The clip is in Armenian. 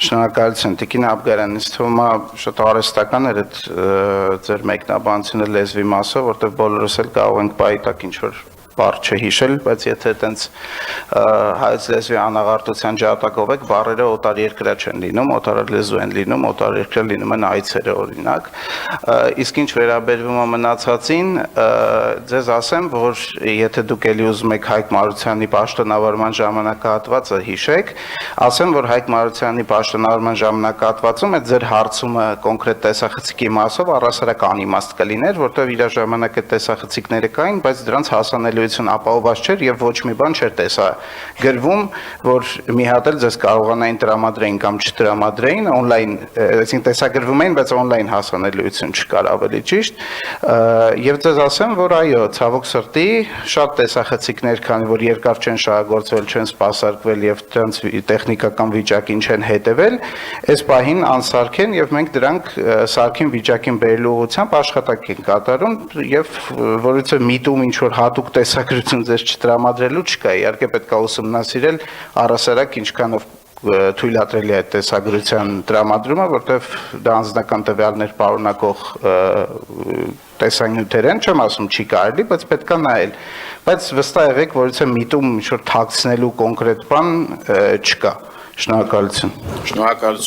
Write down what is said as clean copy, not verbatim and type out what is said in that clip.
Շնորհակալություն Տիկին Աբգարյան, ինձ թվում է շատ արհեստական էր այդ ձեր մեկնաբանությունը լեզվի մասով, որտեղ բոլորս էլ կարող ենք բայտակ ինչ-որ բառ չհիշել, բայց եթե այտենց հայոց լեզվի անաղարտության ջատագով եք, բառերը օտար երկրյա չեն լինում, օտար լեզու են լինում, օտար երկրյա լինում են այցերը օրինակ, իսկ ինչ վերաբերվում է մնացածին, ձեզ ասեմ, որ եթե դուք էլի ուզում եք Հայկ Մարությանի պաշտոնավարման ժամանակահատվածը հիշեք, ասեմ, որ Հայկ Մարությանի պաշտոնավարման ժամանակահատվածում այդ ձեր հարցումը կոնկրետ տեսախցիկի մասով առասարակ անիմաստ կլիներ, որտեղ իր ժամանակ այդ տեսախցիկները կային, բայց դրանց հասանելիություն ապահովված չէր եւ ոչ մի բան չէր տեսա գրվում, որ մի հատ էլ ձեզ կարողանային տրամադրեին կամ չտրամադրեին on-line, այսինքն տեսագրվում էին, բայց on-line հասանելիություն չկար ավելի ճիշտ, եւ ձեզ ասեմ, որ այո, ցավոք սրտի շատ տեսախցիկներ, քանի որ երկար չեն շահագործվել, չեն սպասարկվել եւ դրանց տեխնիկական վիճակին չեն հետեւել, այս պահին անսարք են եւ մենք դրանք սարքին վիճակին բերելու ուղղությամբ աշխատանք ենք կատարում եւ որից միտում ինչ որ հատուկ տեսագրություն ձեզ չտրամադրելու չկա, իհարկե պետք է ուսումնասիրել առասարակ ինչքանով թույլատրելի է այդ տեսագրության տրամադրումը, որտեղ դա անձնական տվյալներ պարունակող տեսանյութեր են, չեմ ասում չի կարելի, բայց պետք է նայել, բայց վստահ եղեք, որից միտում ինչ որ թաքցնելու կոնկրետ բան չկա, շնորհակալություն։ Շնորհակալություն